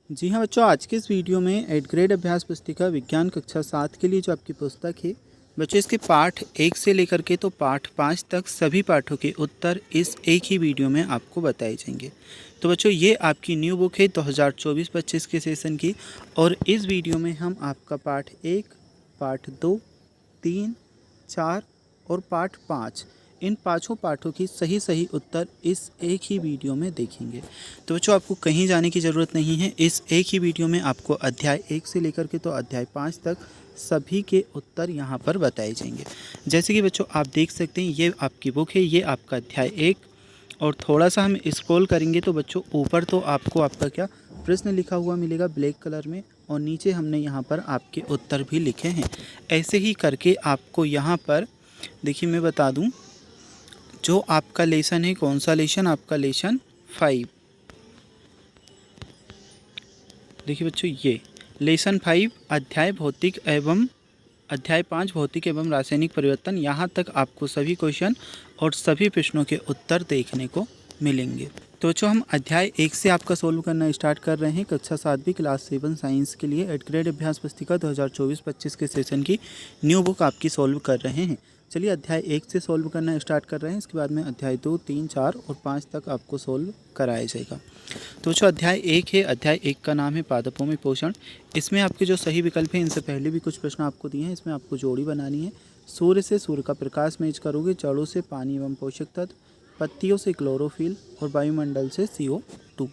जी हाँ बच्चों, आज के इस वीडियो में 8th ग्रेड अभ्यास पुस्तिका विज्ञान कक्षा 7 के लिए जो आपकी पुस्तक है बच्चों, इसके पाठ 1 से लेकर के तो पाठ 5 तक सभी पाठों के उत्तर इस एक ही वीडियो में आपको बताए जाएंगे। तो बच्चों, ये आपकी न्यू बुक है 2024-25 के सेशन की, और इस वीडियो में हम आपका पाठ 1, पाठ 2, 3, 4 और पाठ 5 इन पाँचों पाठों की सही उत्तर इस एक ही वीडियो में देखेंगे। तो बच्चों, आपको कहीं जाने की ज़रूरत नहीं है। इस एक ही वीडियो में आपको अध्याय 1 से लेकर के तो अध्याय 5 तक सभी के उत्तर यहाँ पर बताए जाएंगे। जैसे कि बच्चों आप देख सकते हैं, ये आपकी बुक है, ये आपका अध्याय 1, और थोड़ा सा हम स्क्रॉल करेंगे तो बच्चों ऊपर तो आपको आपका क्या प्रश्न लिखा हुआ मिलेगा ब्लैक कलर में, और नीचे हमने यहाँ पर आपके उत्तर भी लिखे हैं। ऐसे ही करके आपको यहाँ पर देखिए, मैं बता दूँ, जो आपका लेसन है, कौन सा लेसन, आपका लेसन 5। देखिए बच्चों, ये लेसन 5 अध्याय 5 भौतिक एवं रासायनिक परिवर्तन, यहाँ तक आपको सभी क्वेश्चन और सभी प्रश्नों के उत्तर देखने को मिलेंगे। तो बच्चों, हम अध्याय 1 से आपका सोल्व करना स्टार्ट कर रहे हैं। कक्षा 7 क्लास 7 साइंस के लिए 8th ग्रेड अभ्यास पुस्तिका 2024-25 के सेशन की न्यू बुक आपकी सोल्व कर रहे हैं। चलिए अध्याय 1 से सोल्व करना स्टार्ट कर रहे हैं। इसके बाद में अध्याय 2, 3, 4 और 5 तक आपको सोल्व कराया जाएगा। तो बच्चों, अध्याय 1 है। अध्याय 1 का नाम है पादपों में पोषण। इसमें आपके जो सही विकल्प हैं, इनसे पहले भी कुछ प्रश्न आपको दिए हैं। इसमें आपको जोड़ी बनानी है। सूर्य से सूर्य का प्रकाश मैच करोगे, जड़ों से पानी एवं पोषक तत्व, पत्तियों से क्लोरोफिल और वायुमंडल से CO2।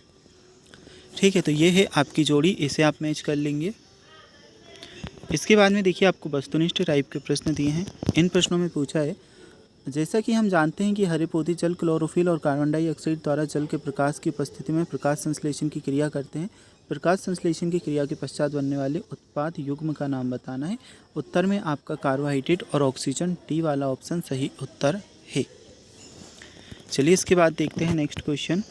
ठीक है, तो ये है आपकी जोड़ी, इसे आप मैच कर लेंगे। इसके बाद में देखिए, आपको वस्तुनिष्ठ टाइप के प्रश्न दिए हैं। इन प्रश्नों में पूछा है, जैसा कि हम जानते हैं कि हरे पौधे जल, क्लोरोफिल और कार्बन डाइऑक्साइड द्वारा जल के प्रकाश की उपस्थिति में प्रकाश संश्लेषण की क्रिया करते हैं। प्रकाश संश्लेषण की क्रिया के पश्चात बनने वाले उत्पाद युग्म का नाम बताना है। उत्तर में आपका कार्बोहाइड्रेट और ऑक्सीजन, डी वाला ऑप्शन सही उत्तर है। चलिए इसके बाद देखते हैं नेक्स्ट क्वेश्चन।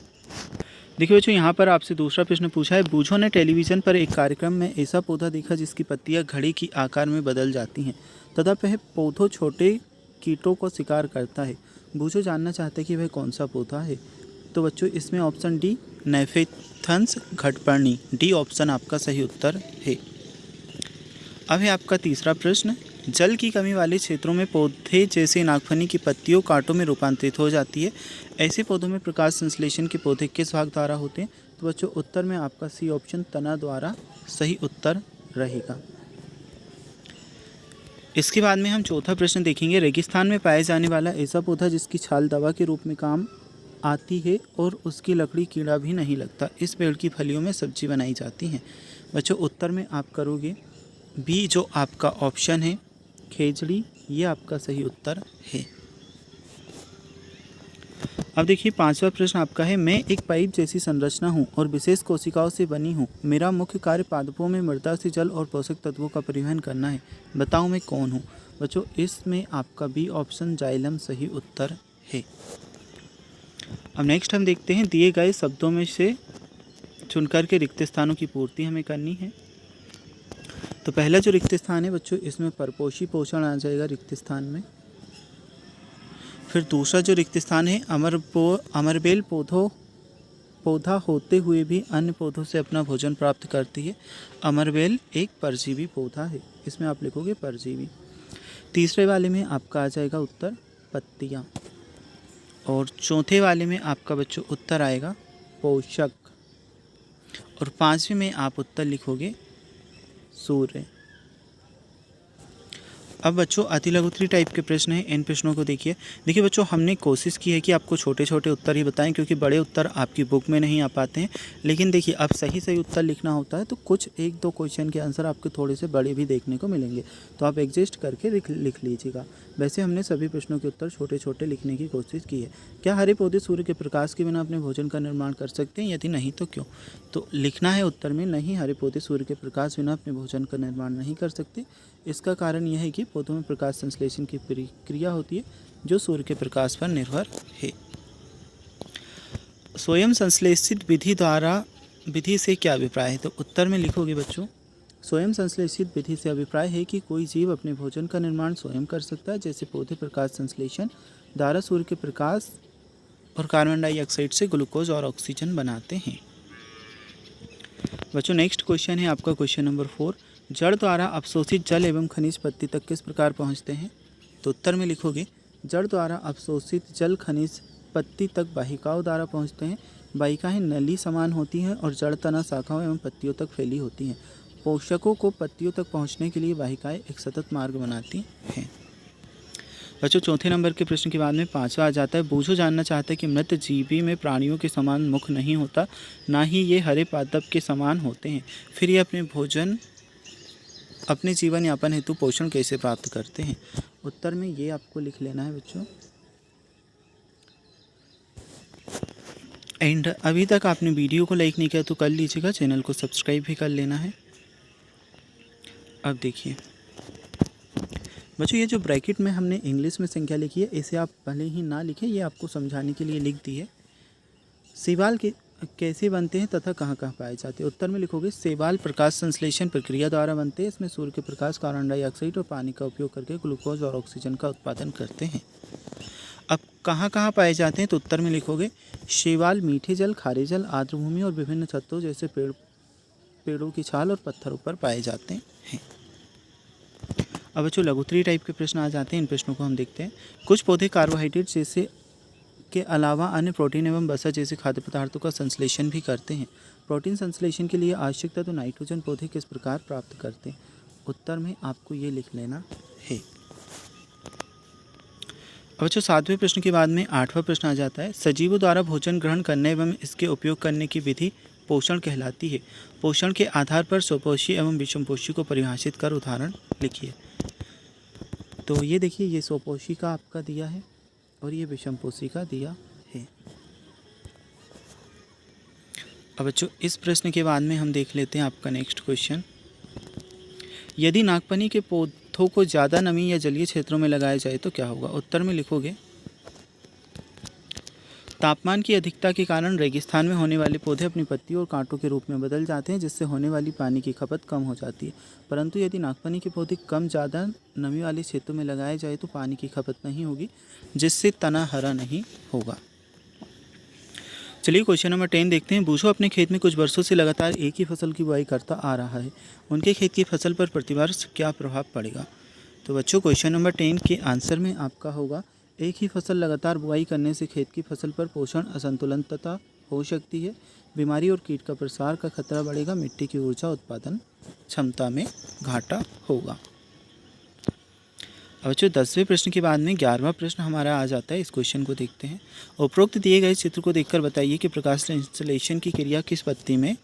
देखिए बच्चों, यहाँ पर आपसे दूसरा प्रश्न पूछा है, बूझों ने टेलीविज़न पर एक कार्यक्रम में ऐसा पौधा देखा जिसकी पत्तियाँ घड़ी की आकार में बदल जाती हैं तथा वह पौधों छोटे कीटों को शिकार करता है। बूझो जानना चाहते हैं कि वह कौन सा पौधा है। तो बच्चों, इसमें ऑप्शन डी नेफेथन्स घटपर्णी, डी ऑप्शन आपका सही उत्तर है। अब है आपका तीसरा प्रश्न, जल की कमी वाले क्षेत्रों में पौधे जैसे नागफनी की पत्तियों कांटों में रूपांतरित हो जाती है। ऐसे पौधों में प्रकाश संश्लेषण के पौधे किस भाग द्वारा होते हैं। तो बच्चों, उत्तर में आपका सी ऑप्शन तना द्वारा सही उत्तर रहेगा। इसके बाद में हम चौथा प्रश्न देखेंगे, रेगिस्तान में पाए जाने वाला ऐसा पौधा जिसकी छाल दवा के रूप में काम आती है और उसकी लकड़ी कीड़ा भी नहीं लगता। इस पेड़ की फलियों में सब्जी बनाई जाती है। बच्चों, उत्तर में आप करोगे बी, जो आपका ऑप्शन है खेजड़ी, ये आपका सही उत्तर है। अब देखिए पांचवा प्रश्न आपका है, मैं एक पाइप जैसी संरचना हूँ और विशेष कोशिकाओं से बनी हूँ। मेरा मुख्य कार्य पादपों में मृदा से जल और पोषक तत्वों का परिवहन करना है। बताओ मैं कौन हूँ। बच्चों, इसमें आपका बी ऑप्शन जाइलम सही उत्तर है। अब नेक्स्ट हम देखते हैं, दिए गए शब्दों में से चुनकर के रिक्त स्थानों की पूर्ति हमें करनी है। तो पहला जो रिक्त स्थान है बच्चों, इसमें परपोषी पोषण आ जाएगा रिक्त स्थान में। फिर दूसरा जो रिक्त स्थान है, अमरबेल पौधा होते हुए भी अन्य पौधों से अपना भोजन प्राप्त करती है। अमरबेल एक परजीवी पौधा है, इसमें आप लिखोगे परजीवी। तीसरे वाले में आपका आ जाएगा उत्तर पत्तियाँ, और चौथे वाले में आपका बच्चों उत्तर आएगा पोषक, और पांचवें में आप उत्तर लिखोगे सूर्य। अब बच्चों, अति लघुत्तरी टाइप के प्रश्न हैं। इन प्रश्नों को देखिए बच्चों, हमने कोशिश की है कि आपको छोटे छोटे उत्तर ही बताएं, क्योंकि बड़े उत्तर आपकी बुक में नहीं आ पाते हैं। लेकिन देखिए, अब सही उत्तर लिखना होता है तो कुछ 1-2 क्वेश्चन के आंसर आपके थोड़े से बड़े भी देखने को मिलेंगे, तो आप एडजस्ट करके लिख लीजिएगा। वैसे हमने सभी प्रश्नों के उत्तर छोटे छोटे लिखने की कोशिश की है। क्या हरे पौधे सूर्य के प्रकाश के बिना अपने भोजन का निर्माण कर सकते हैं, यदि नहीं तो क्यों। तो लिखना है उत्तर में, नहीं, हरे पौधे सूर्य के प्रकाश बिना अपने भोजन का निर्माण नहीं कर सकते। इसका कारण यह है कि पौधों में प्रकाश संश्लेषण की प्रक्रिया होती है जो सूर्य के प्रकाश पर निर्भर है। स्वयं संश्लेषित विधि से क्या अभिप्राय है। तो उत्तर में लिखोगे बच्चों, स्वयं संश्लेषित विधि से अभिप्राय है कि कोई जीव अपने भोजन का निर्माण स्वयं कर सकता है। जैसे पौधे प्रकाश संश्लेषण द्वारा सूर्य के प्रकाश और कार्बन डाइऑक्साइड से ग्लूकोज और ऑक्सीजन बनाते हैं। बच्चों नेक्स्ट क्वेश्चन है आपका क्वेश्चन नंबर 4। जड़ द्वारा अवशोषित जल एवं खनिज पत्ती तक किस प्रकार पहुंचते हैं? तो उत्तर में लिखोगे जड़ द्वारा अवशोषित जल खनिज पत्ती तक वाहिकाओं द्वारा पहुंचते हैं। वाहिकाएं नली समान होती हैं और जड़ तना शाखाओं एवं पत्तियों तक फैली होती हैं। पोषकों को पत्तियों तक पहुंचने के लिए वाहिकाएं एक सतत मार्ग बनाती हैं। बच्चों चौथे नंबर के प्रश्न के बाद में पांचवा आ जाता है। बूझो जानना चाहता है कि मृत जीवी में प्राणियों के समान मुख नहीं होता, ना ही ये हरे पादप के समान होते हैं, फिर ये अपने जीवन यापन हेतु पोषण कैसे प्राप्त करते हैं? उत्तर में ये आपको लिख लेना है बच्चों। एंड अभी तक आपने वीडियो को लाइक नहीं किया तो कर लीजिएगा, चैनल को सब्सक्राइब भी कर लेना है। अब देखिए बच्चों, ये जो ब्रैकेट में हमने इंग्लिश में संख्या लिखी है, इसे आप भले ही ना लिखें, ये आपको समझाने के लिए लिख दी है। शैवाल के कैसे बनते हैं तथा कहाँ कहाँ पाए जाते हैं? उत्तर में लिखोगे शैवाल प्रकाश संश्लेषण प्रक्रिया द्वारा बनते हैं। इसमें सूर्य के प्रकाश, कार्बन डाइऑक्साइड और पानी का उपयोग करके ग्लूकोज और ऑक्सीजन का उत्पादन करते हैं। अब कहाँ कहाँ पाए जाते हैं? तो उत्तर में लिखोगे शैवाल मीठे जल, खारे जल, आर्द्र भूमि और विभिन्न छत्तों जैसे पेड़ों की छाल और पत्थरों पर पाए जाते हैं। अब बच्चों लघुत्तरीय टाइप के प्रश्न आ जाते हैं, इन प्रश्नों को हम देखते हैं। कुछ पौधे कार्बोहाइड्रेट जैसे के अलावा अन्य प्रोटीन एवं वसा जैसे खाद्य पदार्थों का संश्लेषण भी करते हैं। प्रोटीन संश्लेषण के लिए आवश्यक तत्व नाइट्रोजन पौधे किस प्रकार प्राप्त करते हैं? उत्तर में आपको ये लिख लेना है। अब बच्चों सातवें प्रश्न के बाद में आठवां प्रश्न आ जाता है। सजीवों द्वारा भोजन ग्रहण करने एवं इसके उपयोग करने की विधि पोषण कहलाती है। पोषण के आधार पर स्वपोषी एवं विषमपोषी को परिभाषित कर उदाहरण लिखिए। तो ये देखिए, ये स्वपोषी का आपका दिया है और ये विषमपोषी का दिया है। अब बच्चों इस प्रश्न के बाद में हम देख लेते हैं आपका नेक्स्ट क्वेश्चन। यदि नागफनी के पौधों को ज़्यादा नमी या जलीय क्षेत्रों में लगाया जाए तो क्या होगा? उत्तर में लिखोगे तापमान की अधिकता के कारण रेगिस्तान में होने वाले पौधे अपनी पत्तियों और कांटों के रूप में बदल जाते हैं, जिससे होने वाली पानी की खपत कम हो जाती है। परंतु यदि नागफनी के पौधे कम ज़्यादा नमी वाले क्षेत्रों में लगाए जाए तो पानी की खपत नहीं होगी, जिससे तना हरा नहीं होगा। चलिए क्वेश्चन नंबर 10 देखते हैं। बूझो अपने खेत में कुछ वर्षों से लगातार एक ही फसल की बुआई करता आ रहा है, उनके खेत की फसल पर प्रतिवर्ष क्या प्रभाव पड़ेगा? तो बच्चों क्वेश्चन नंबर 10 के आंसर में आपका होगा एक ही फसल लगातार बुआई करने से खेत की फसल पर पोषण असंतुलनता हो सकती है, बीमारी और कीट का प्रसार का खतरा बढ़ेगा, मिट्टी की ऊर्जा उत्पादन क्षमता में घाटा होगा। अब बच्चों 10वें प्रश्न के बाद में 11वां प्रश्न हमारा आ जाता है। इस क्वेश्चन को देखते हैं। उपरोक्त दिए गए चित्र को देखकर बताइए कि प्रकाश संश्लेषण की क्रिया किस पत्ती में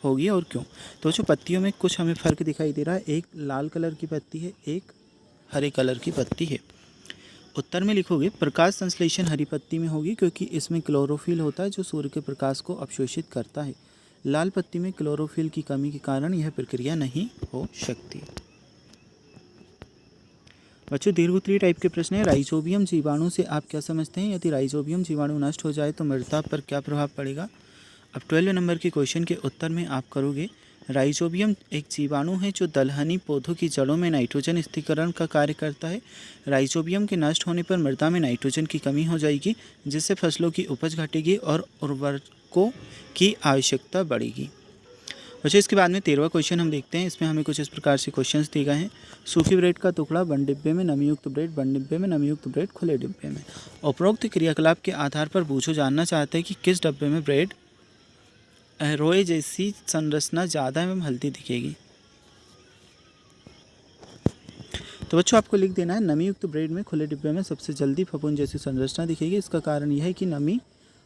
होगी और क्यों? तो बच्चों पत्तियों में कुछ हमें फ़र्क दिखाई दे रहा है। एक लाल कलर की पत्ती है, एक हरे कलर की पत्ती है। उत्तर में लिखोगे प्रकाश संश्लेषण हरी पत्ती में होगी, क्योंकि इसमें क्लोरोफिल होता है जो सूर्य के प्रकाश को अवशोषित करता है। लाल पत्ती में क्लोरोफिल की कमी के कारण यह प्रक्रिया नहीं हो सकती। बच्चों दीर्घोत्तरीय टाइप के प्रश्न है। राइजोबियम जीवाणु से आप क्या समझते हैं? यदि राइजोबियम जीवाणु नष्ट हो जाए तो मृदा पर क्या प्रभाव पड़ेगा? अब 12वें नंबर के क्वेश्चन के उत्तर में आप करोगे राइजोबियम एक जीवाणु है जो दलहनी पौधों की जड़ों में नाइट्रोजन स्थिरीकरण का कार्य करता है। राइजोबियम के नष्ट होने पर मृदा में नाइट्रोजन की कमी हो जाएगी, जिससे फसलों की उपज घटेगी और उर्वरकों की आवश्यकता बढ़ेगी। बच्चों इसके बाद में 13वां क्वेश्चन हम देखते हैं। इसमें हमें कुछ इस प्रकार से क्वेश्चंस दिए गए हैं। सूखी ब्रेड का टुकड़ा बंद डिब्बे में, नमीयुक्त ब्रेड बंद डिब्बे में, नमीयुक्त ब्रेड खुले डिब्बे में। उपरोक्त क्रियाकलाप के आधार पर बूझो जानना चाहते हैं कि किस डब्बे में ब्रेड रोए जैसी संरचना ज़्यादा एवं हल्दी दिखेगी। तो बच्चों आपको लिख देना है नमी युक्त ब्रेड में खुले डिब्बे में सबसे जल्दी फफूंद जैसी संरचना दिखेगी। इसका कारण यह है कि नमी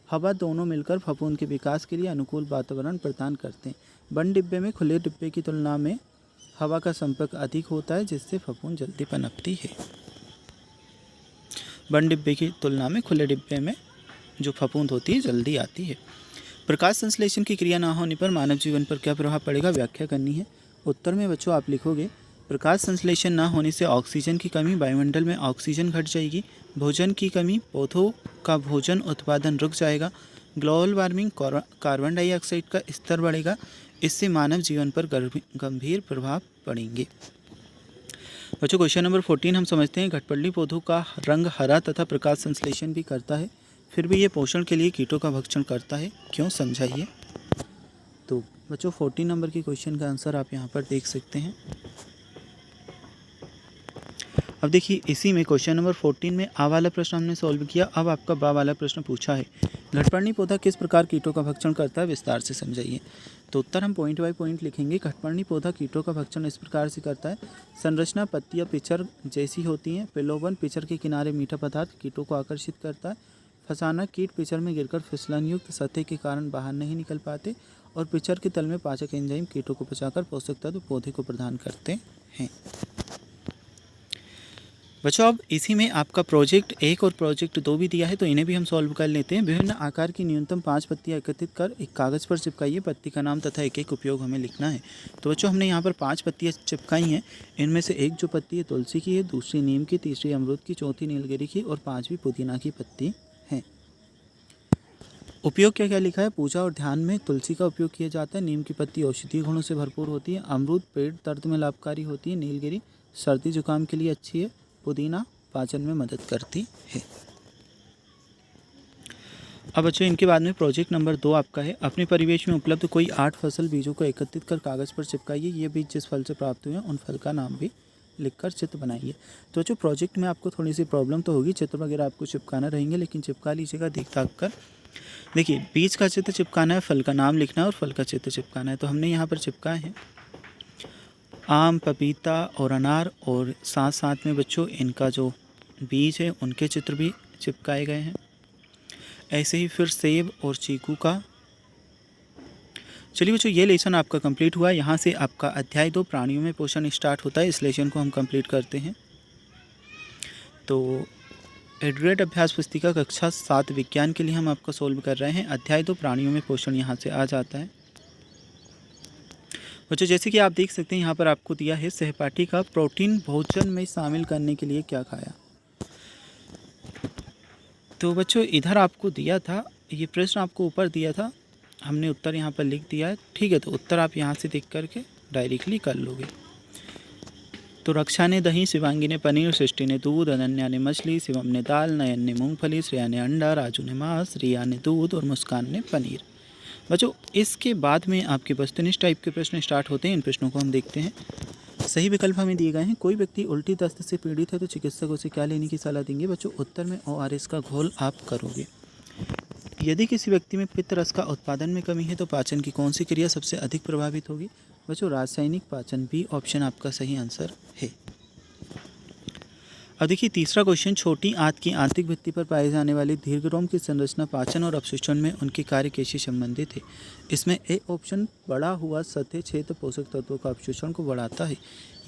हवा दोनों मिलकर फफूंद के विकास के लिए अनुकूल वातावरण प्रदान करते हैं। बंद डिब्बे में खुले डिब्बे की तुलना में हवा का संपर्क अधिक होता है, जिससे फफूंद जल्दी पनपती है। बंद डिब्बे की तुलना में खुले डिब्बे में जो फफूंद होती है जल्दी आती है। प्रकाश संश्लेषण की क्रिया ना होने पर मानव जीवन पर क्या प्रभाव पड़ेगा, व्याख्या करनी है। उत्तर में बच्चों आप लिखोगे प्रकाश संश्लेषण ना होने से ऑक्सीजन की कमी, वायुमंडल में ऑक्सीजन घट जाएगी। भोजन की कमी, पौधों का भोजन उत्पादन रुक जाएगा। ग्लोबल वार्मिंग, कार्बन डाइऑक्साइड का स्तर बढ़ेगा। इससे मानव जीवन पर गंभीर प्रभाव पड़ेंगे। बच्चों क्वेश्चन नंबर 14 हम समझते हैं। घटपल्ली पौधों का रंग हरा तथा प्रकाश संश्लेषण भी करता है, फिर भी ये पोषण के लिए कीटों का भक्षण करता है, क्यों? समझाइए। तो बच्चों 14 नंबर की क्वेश्चन का आंसर आप यहाँ पर देख सकते हैं। अब देखिए इसी में क्वेश्चन नंबर 14 में आ वाला प्रश्न हमने सॉल्व किया। अब आपका बा वाला प्रश्न पूछा है, घटपर्णी पौधा किस प्रकार कीटों का भक्षण करता है, विस्तार से समझाइए। तो उत्तर हम पॉइंट बाय पॉइंट लिखेंगे। घटपर्णी पौधा कीटों का भक्षण इस प्रकार से करता है। संरचना पत्तियां पिचर जैसी होती हैं। प्रलोभन, पिचर के किनारे मीठा पदार्थ कीटों को आकर्षित करता है। फसाना, कीट पिचर में गिरकर फिसलन युक्त सतह के कारण बाहर नहीं निकल पाते। और पिचर के तल में पाचक एंजाइम कीटों को पचाकर पोषक तत्व पौधे को प्रदान करते हैं। बच्चों अब इसी में आपका प्रोजेक्ट 1 और प्रोजेक्ट 2 भी दिया है, तो इन्हें भी हम सॉल्व कर लेते हैं। विभिन्न आकार की न्यूनतम 5 पत्तियां एकत्रित कर एक कागज़ पर चिपकाइए। पत्ती का नाम तथा एक उपयोग हमें लिखना है। तो बच्चों हमने यहाँ पर 5 पत्तियां चिपकाई हैं। इनमें से एक जो पत्ती है तुलसी की है, दूसरी नीम की, तीसरी अमरूद की, चौथी नीलगिरी की और 5वीं पुदीना की पत्ती है। उपयोग क्या क्या लिखा है? पूजा और ध्यान में तुलसी का उपयोग किया जाता है। नीम की पत्ती औषधीय गुणों से भरपूर होती है। अमरूद पेट दर्द में लाभकारी होती है। नीलगिरी सर्दी जुकाम के लिए अच्छी है। पुदीना पाचन में मदद करती है। अब बच्चों इनके बाद में प्रोजेक्ट नंबर 2 आपका है। अपने परिवेश में उपलब्ध कोई 8 फसल बीजों को एकत्रित कर कागज़ पर चिपकाइए। ये बीज जिस फल से प्राप्त हुए हैं उन फल का नाम भी लिखकर चित्र बनाइए। तो जो प्रोजेक्ट में आपको थोड़ी सी प्रॉब्लम तो होगी, चित्र वगैरह आपको चिपकाना रहेंगे, लेकिन चिपका लीजिएगा देख दाख कर। देखिए बीज का चित्र चिपकाना है, फल का नाम लिखना है और फल का चित्र चिपकाना है। तो हमने यहाँ पर चिपकाए हैं आम, पपीता और अनार, और साथ साथ में बच्चों इनका जो बीज है उनके चित्र भी चिपकाए गए हैं। ऐसे ही फिर सेब और चीकू का। चलिए बच्चों ये लेसन आपका कंप्लीट हुआ। यहाँ से आपका अध्याय 2 प्राणियों में पोषण स्टार्ट होता है। इस लेसन को हम कंप्लीट करते हैं। तो एडुरेट अभ्यास पुस्तिका कक्षा 7 विज्ञान के लिए हम आपका सोल्व कर रहे हैं। अध्याय 2 प्राणियों में पोषण यहाँ से आ जाता है। बच्चों जैसे कि आप देख सकते हैं यहाँ पर आपको दिया है सहपाठी का प्रोटीन भोजन में शामिल करने के लिए क्या खाया। तो बच्चों इधर आपको दिया था, ये प्रश्न आपको ऊपर दिया था, हमने उत्तर यहाँ पर लिख दिया है। ठीक है, तो उत्तर आप यहाँ से देख करके डायरेक्टली कर लोगे। तो रक्षा ने दही, शिवांगी ने पनीर, सृष्टि ने दूध, अनन्या ने मछली, शिवम ने दाल, नयन ने मूंगफली, श्रेया ने अंडा, राजू ने मांस, रिया ने दूध और मुस्कान ने पनीर। बच्चों इसके बाद में आपके वस्तुनिष्ठ टाइप के प्रश्न स्टार्ट होते हैं। इन प्रश्नों को हम देखते हैं। सही विकल्प हमें दिए गए हैं। कोई व्यक्ति उल्टी दस्त से पीड़ित है तो चिकित्सक उसे क्या लेने की सलाह देंगे? बच्चों उत्तर में ORS का घोल आप करोगे। यदि किसी व्यक्ति में पित्त रस का उत्पादन में कमी है तो पाचन की कौन सी क्रिया सबसे अधिक प्रभावित होगी? बच्चों रासायनिक पाचन। बी ऑप्शन आपका सही आंसर है। अब देखिए तीसरा क्वेश्चन, छोटी आंत की आंतरिक भित्ति पर पाए जाने वाले दीर्घरोम की संरचना पाचन और अपशोषण में उनके कार्य कैसे संबंधित है? इसमें ए ऑप्शन बड़ा हुआ सतह क्षेत्र पोषक तत्वों का अपशोषण को बढ़ाता है।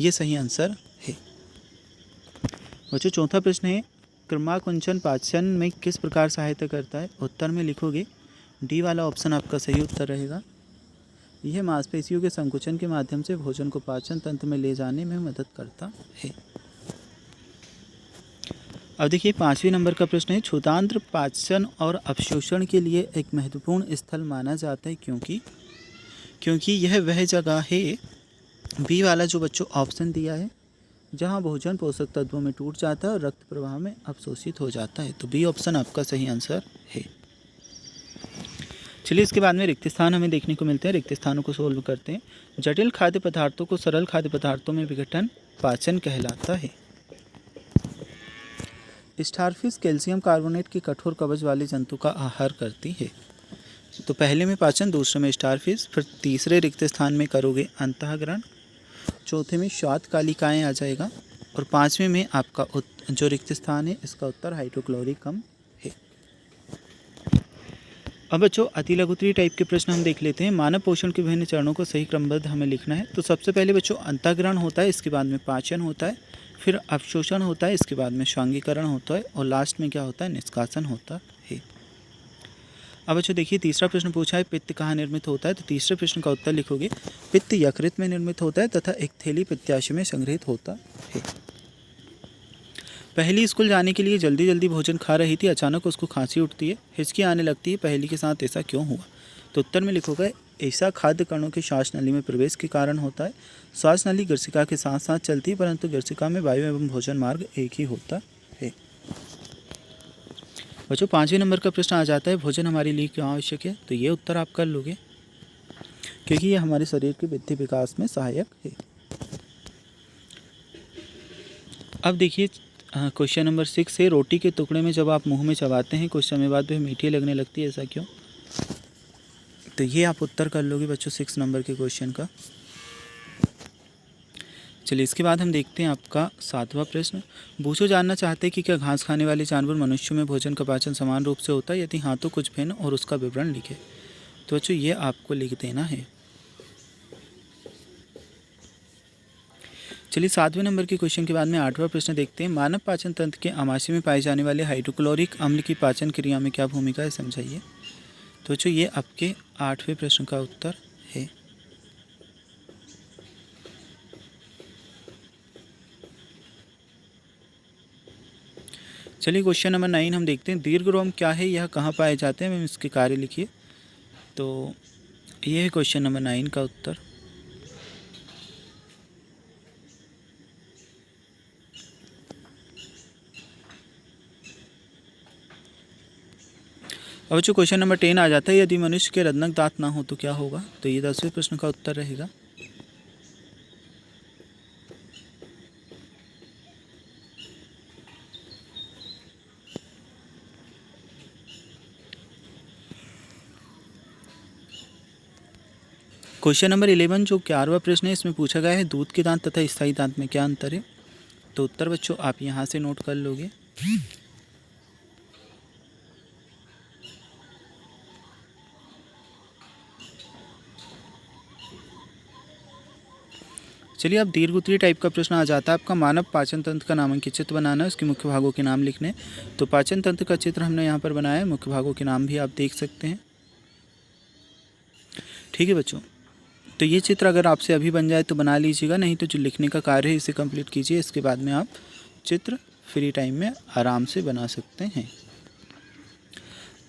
ये सही आंसर है। बच्चों चौथा प्रश्न है, क्रमाकुंचन पाचन में किस प्रकार सहायता करता है? उत्तर में लिखोगे डी वाला ऑप्शन आपका सही उत्तर रहेगा। यह मांसपेशियों के संकुचन के माध्यम से भोजन को पाचन तंत्र में ले जाने में मदद करता है। अब देखिए 5वें नंबर का प्रश्न है, क्षुधांत्र पाचन और अपशोषण के लिए एक महत्वपूर्ण स्थल माना जाता है क्योंकि यह वह जगह है। बी वाला जो बच्चों ऑप्शन दिया है, जहां भोजन पोषक तत्वों में टूट जाता है और रक्त प्रवाह में अवशोषित हो जाता है। तो बी ऑप्शन आपका सही आंसर है। चलिए इसके बाद में रिक्त स्थान हमें देखने को मिलते हैं। रिक्त स्थानों को सोल्व करते हैं। जटिल खाद्य पदार्थों को सरल खाद्य पदार्थों में विघटन पाचन कहलाता है। स्टारफिश कैल्शियम कार्बोनेट के कठोर कवच वाले जंतु का आहार करती है। तो पहले में पाचन, दूसरे में स्टारफिश, फिर तीसरे रिक्त स्थान में करोगे अंतःग्रहण, चौथे में श्वात कालिकाएँ आ जाएगा और 5वें में आपका जो रिक्त स्थान है इसका उत्तर हाइड्रोक्लोरिकम है। अब बच्चों अति लघुत्तरीय टाइप के प्रश्न हम देख लेते हैं। मानव पोषण के विभिन्न चरणों को सही क्रमबद्ध हमें लिखना है। तो सबसे पहले बच्चों अंतःग्रहण होता है, इसके बाद में पाचन होता है, फिर अवशोषण होता है, इसके बाद में श्वांगीकरण होता है और लास्ट में क्या होता है? निष्कासन होता है। अब बच्चों देखिए तीसरा प्रश्न पूछा है, पित्त कहाँ निर्मित होता है? तो तीसरे प्रश्न का उत्तर लिखोगे पित्त यकृत में निर्मित होता है तथा एक थैली पित्ताशय में संग्रहित होता है। पहली स्कूल जाने के लिए जल्दी जल्दी भोजन खा रही थी, अचानक उसको खांसी उठती है, हिचकी आने लगती है, पहेली के साथ ऐसा क्यों हुआ? तो उत्तर में लिखोगे ऐसा खाद्य कणों के श्वास नली में प्रवेश के कारण होता है। श्वास नली गर्सिका के साथ साथ चलती है, परंतु गर्सिका में वायु एवं भोजन मार्ग एक ही होता है। बच्चों 5वें नंबर का प्रश्न आ जाता है, भोजन हमारे लिए क्यों आवश्यक है? तो ये उत्तर आप कर लोगे क्योंकि ये हमारे शरीर के वृद्धि विकास में सहायक है। अब देखिए क्वेश्चन नंबर 6 है, रोटी के टुकड़े में जब आप मुंह में चबाते हैं कुछ समय बाद वह मीठी लगने लगती है, ऐसा क्यों? तो ये आप उत्तर कर लोगे बच्चों 6 नंबर के क्वेश्चन का। चलिए इसके बाद हम देखते हैं आपका 7वां प्रश्न। बूझो जानना चाहते हैं कि क्या घास खाने वाले जानवर मनुष्यों में भोजन का पाचन समान रूप से होता है, यदि हाँ तो कुछ भिन्न और उसका विवरण लिखें। तो बच्चों ये आपको लिख देना है। चलिए 7वें नंबर के क्वेश्चन के बाद में 8वां प्रश्न देखते हैं। मानव पाचन तंत्र के आमाशय में पाए जाने वाले हाइड्रोक्लोरिक अम्ल की पाचन क्रिया में क्या भूमिका है, समझाइए। तो बच्चों ये आपके 8वें प्रश्न का उत्तर है। चलिए क्वेश्चन नंबर 9 हम देखते हैं। दीर्घरोम क्या है, यह कहाँ पाए जाते हैं, इसके कार्य लिखिए। तो ये है क्वेश्चन नंबर 9 का उत्तर। अब जो क्वेश्चन नंबर 10 आ जाता है, यदि मनुष्य के रत्नक दांत ना हो तो क्या होगा। तो ये 10वें प्रश्न का उत्तर रहेगा। क्वेश्चन नंबर 11 जो 11वां प्रश्न है, इसमें पूछा गया है दूध के दांत तथा स्थायी दांत में क्या अंतर है। तो उत्तर बच्चों आप यहाँ से नोट कर लोगे। चलिए अब दीर्घ टाइप का प्रश्न आ जाता है आपका। मानव पाचन तंत्र का नामांकित चित्र बनाना है, उसके मुख्य भागों के नाम लिखने। तो पाचन तंत्र का चित्र हमने यहाँ पर बनाया है, मुख्य भागों के नाम भी आप देख सकते हैं। ठीक है बच्चों, तो ये चित्र अगर आपसे अभी बन जाए तो बना लीजिएगा, नहीं तो जो लिखने का कार्य है इसे कंप्लीट कीजिए। इसके बाद में आप चित्र फ्री टाइम में आराम से बना सकते हैं।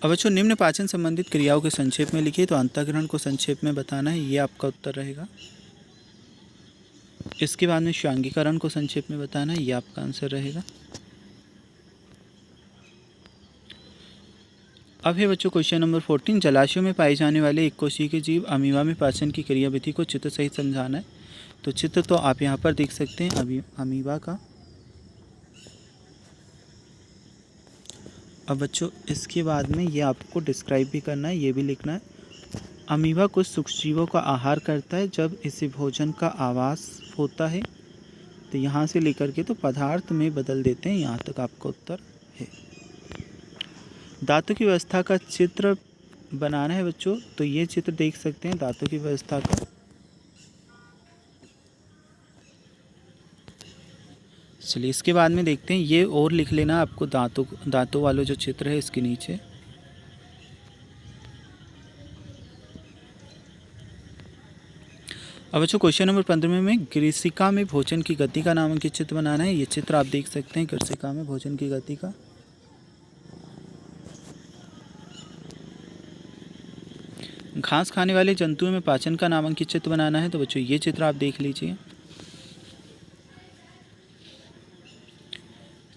अब बच्चों निम्न पाचन संबंधित क्रियाओं के संक्षेप में लिखिए। तो अंतःग्रहण को संक्षेप में बताना है, ये आपका उत्तर रहेगा। इसके बाद में श्वांगीकरण को संक्षेप में बताना है, ये आपका आंसर रहेगा। अब है बच्चों क्वेश्चन नंबर 14। जलाशयों में पाए जाने वाले एक कोशिकीय के जीव अमीबा में पाचन की क्रियाविधि को चित्र सहित समझाना है। तो चित्र तो आप यहाँ पर देख सकते हैं अमीबा का। अब बच्चों इसके बाद में ये आपको डिस्क्राइब भी करना है, ये भी लिखना है। अमीबा कुछ सूक्ष्मजीवों का आहार करता है जब इसे भोजन का आवास होता है। तो यहाँ से लेकर के तो पदार्थ में बदल देते हैं, यहाँ तक आपका उत्तर है। दांतों की व्यवस्था का चित्र बनाना है बच्चों। तो ये चित्र देख सकते हैं दांतों की व्यवस्था का। चलिए इसके बाद में देखते हैं, ये और लिख लेना आपको दांतों वाला जो चित्र है इसके नीचे। अब बच्चों क्वेश्चन नंबर 15 में ग्रीसिका में भोजन की गति का नामांकित चित्र बनाना है। ये चित्र आप देख सकते हैं ग्रीसिका में भोजन की गति का। घास खाने वाले जंतुओं में पाचन का नामांकित चित्र बनाना है। तो बच्चों ये चित्र आप देख लीजिए।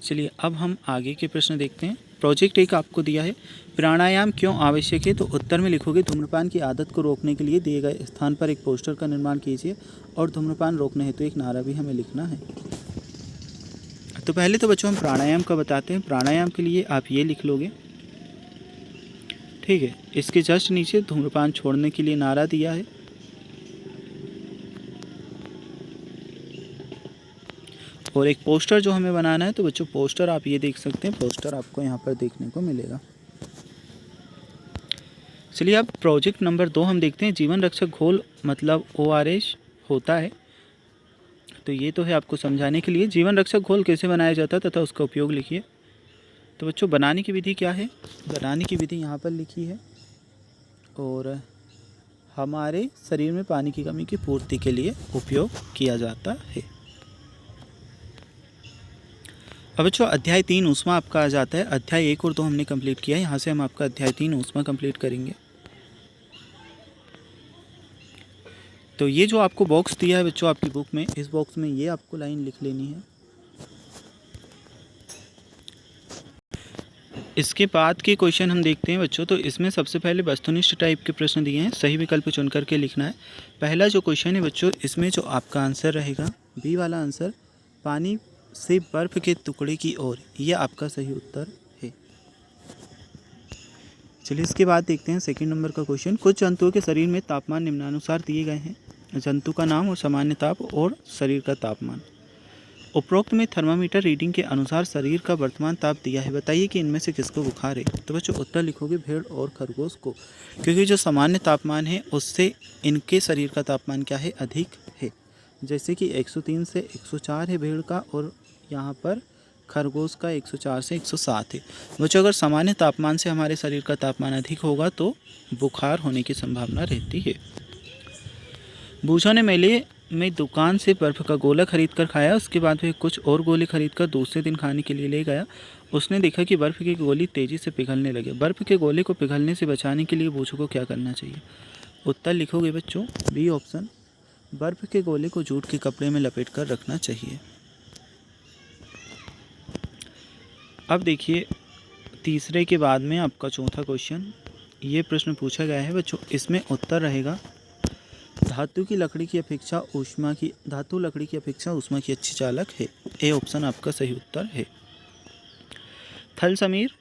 चलिए अब हम आगे के प्रश्न देखते हैं। प्रोजेक्ट एक आपको दिया है, प्राणायाम क्यों आवश्यक है। तो उत्तर में लिखोगे धूम्रपान की आदत को रोकने के लिए दिए गए स्थान पर एक पोस्टर का निर्माण कीजिए और धूम्रपान रोकने हेतु एक नारा भी हमें लिखना है। तो पहले तो बच्चों हम प्राणायाम का बताते हैं। प्राणायाम के लिए आप ये लिख लोगे, ठीक है। इसके जस्ट नीचे धूम्रपान छोड़ने के लिए नारा दिया है। और एक पोस्टर जो हमें बनाना है, तो बच्चों पोस्टर आप ये देख सकते हैं, पोस्टर आपको यहाँ पर देखने को मिलेगा। चलिए अब प्रोजेक्ट नंबर 2 हम देखते हैं। जीवन रक्षक घोल मतलब ORS होता है। तो ये तो है आपको समझाने के लिए। जीवन रक्षक घोल कैसे बनाया जाता है तथा उसका उपयोग लिखिए। तो बच्चों बनाने की विधि क्या है, बनाने की विधि यहाँ पर लिखी है। और हमारे शरीर में पानी की कमी की पूर्ति के लिए उपयोग किया जाता है। अब बच्चों अध्याय 3 ऊष्मा आपका आ जाता है। अध्याय 1 और 2 हमने कंप्लीट किया है, यहाँ से हम आपका अध्याय 3 ऊष्मा कंप्लीट करेंगे। तो ये जो आपको बॉक्स दिया है बच्चों आपकी बुक में, इस बॉक्स में ये आपको लाइन लिख लेनी है। इसके बाद के क्वेश्चन हम देखते हैं बच्चों। तो इसमें सबसे पहले वस्तुनिष्ठ टाइप के प्रश्न दिए हैं, सही विकल्प चुन करके लिखना है। पहला जो क्वेश्चन है बच्चों, इसमें जो आपका आंसर रहेगा बी वाला आंसर, पानी से बर्फ़ के टुकड़े की ओर, यह आपका सही उत्तर है। चलिए इसके बाद देखते हैं सेकंड नंबर का क्वेश्चन। कुछ जंतुओं के शरीर में तापमान निम्नानुसार दिए गए हैं। जंतु का नाम और सामान्य ताप और शरीर का तापमान। उपरोक्त में थर्मामीटर रीडिंग के अनुसार शरीर का वर्तमान ताप दिया है, बताइए कि इनमें से किसको बुखार है। तो बच्चों उत्तर लिखोगे भेड़ और खरगोश को, क्योंकि जो सामान्य तापमान है उससे इनके शरीर का तापमान क्या है, अधिक है। जैसे कि 103 से 104 है भेड़ का, और यहाँ पर खरगोश का 104 से 107 है। बच्चों अगर सामान्य तापमान से हमारे शरीर का तापमान अधिक होगा तो बुखार होने की संभावना रहती है। बूझो ने मेले में दुकान से बर्फ़ का गोला खरीद कर खाया, उसके बाद वह कुछ और गोले खरीद कर दूसरे दिन खाने के लिए ले गया। उसने देखा कि बर्फ़ की गोली तेज़ी से पिघलने लगे। बर्फ़ के गोले को पिघलने से बचाने के लिए बूझो को क्या करना चाहिए। उत्तर लिखोगे बच्चों बी ऑप्शन, बर्फ़ के गोले को जूट के कपड़े में लपेट कर रखना चाहिए। अब देखिए तीसरे के बाद में आपका चौथा क्वेश्चन, ये प्रश्न पूछा गया है बच्चों। इसमें उत्तर रहेगा धातु लकड़ी की अपेक्षा ऊष्मा की अच्छी चालक है। ए ऑप्शन आपका सही उत्तर है। थल समीर